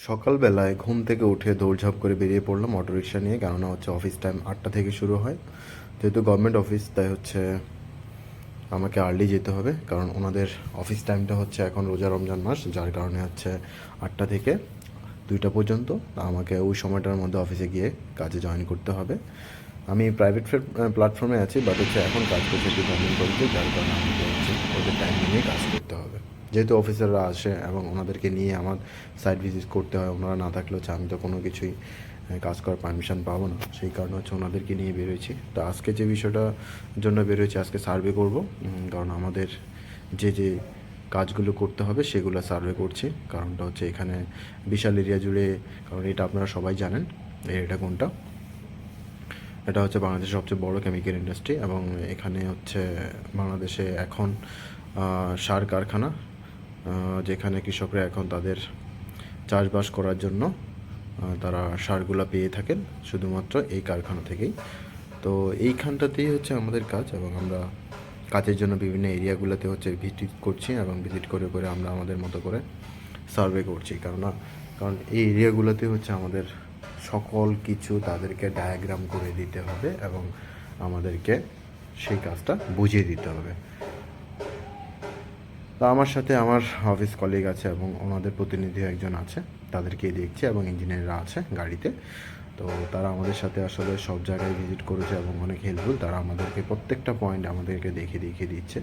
সকালবেলায় ঘুম থেকে উঠে দৌড়ঝাঁপ করে বেরিয়ে পড়লাম অটোরিকশা নিয়ে, কেননা হচ্ছে অফিস টাইম 8টা থেকে শুরু হয়। যেহেতু গভর্নমেন্ট অফিস, তাই হচ্ছে আমাকে আর্লি যেতে হবে, কারণ ওনাদের অফিস টাইমটা হচ্ছে এখন রোজা রমজান মাস, যার কারণে হচ্ছে 8টা থেকে 2টা পর্যন্ত। আমাকে ওই সময়টার মধ্যে অফিসে গিয়ে কাজে জয়েন করতে হবে। আমি প্রাইভেট প্ল্যাটফর্মে আছি, বাট হচ্ছে এখন কাজ করছে একটি গভর্নমেন্ট কলেজে, যার কারণে আমাকে হচ্ছে ওদের টাইম নিয়ে কাজ করতে হবে। যেহেতু অফিসাররা আসে এবং ওনাদেরকে নিয়ে আমার সাইট ভিজিট করতে হয়, ওনারা না থাকলে হচ্ছে আমি তো কোনো কিছুই কাজ করার পারমিশন পাবো না, সেই কারণে হচ্ছে ওনাদেরকে নিয়ে বেরোয়েছি। তো আজকে যে বিষয়টার জন্য বেরোয়েছি, আজকে সার্ভে করব, কারণ আমাদের যে যে কাজগুলো করতে হবে সেগুলো সার্ভে করছি। কারণটা হচ্ছে এখানে বিশাল এরিয়া জুড়ে, কারণ এটা আপনারা সবাই জানেন এটা কোনটা। এটা হচ্ছে বাংলাদেশের সবচেয়ে বড় কেমিক্যাল ইন্ডাস্ট্রি, এবং এখানে হচ্ছে বাংলাদেশে এখন সার কারখানা, যেখানে কৃষকরা এখন তাদের চাষবাস করার জন্য তারা সারগুলা পেয়ে থাকেন শুধুমাত্র এই কারখানা থেকেই। তো এইখানটাতেই হচ্ছে আমাদের কাজ, এবং আমরা কাজের জন্য বিভিন্ন এরিয়াগুলোতে হচ্ছে ভিজিট করছি, এবং ভিজিট করে করে আমরা আমাদের মতো করে সার্ভে করছি। কারণ এই এরিয়াগুলোতে হচ্ছে আমাদের সকল কিছু তাদেরকে ডায়াগ্রাম করে দিতে হবে, এবং আমাদেরকে সেই কাজটা বুঝিয়ে দিতে হবে। তো আমার সাথে আমার অফিস কলিগ আছে এবং ওনাদের প্রতিনিধি একজন আছে, তাদেরকে দেখছি, এবং ইঞ্জিনিয়াররা আছে গাড়িতে। তো তারা আমাদের সাথে আসলে সব জায়গায় ভিজিট করেছে এবং অনেক হেল্পফুল। তারা আমাদেরকে প্রত্যেকটা পয়েন্ট আমাদেরকে দেখিয়ে দিচ্ছে।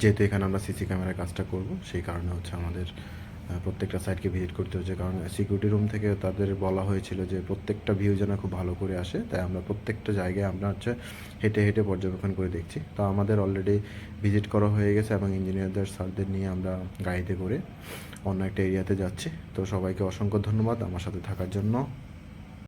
যেহেতু এখানে আমরা সিসি ক্যামেরার কাজটা করব, সেই কারণে হচ্ছে আমাদের প্রত্যেকটা সাইটকে ভিজিট করতে হচ্ছে, কারণ সিকিউরিটি রুম থেকে তাদের বলা হয়েছিল যে প্রত্যেকটা ভিউ যেন খুব ভালো করে আসে। তাই আমরা প্রত্যেকটা জায়গায় আমরা হচ্ছে হেঁটে হেঁটে পর্যবেক্ষণ করে দেখছি। তো আমাদের অলরেডি ভিজিট করা হয়ে গেছে, এবং ইঞ্জিনিয়ারদের স্যারদের নিয়ে আমরা গাড়িতে করে অন্য একটা এরিয়াতে যাচ্ছি। তো সবাইকে অসংখ্য ধন্যবাদ আমার সাথে থাকার জন্য।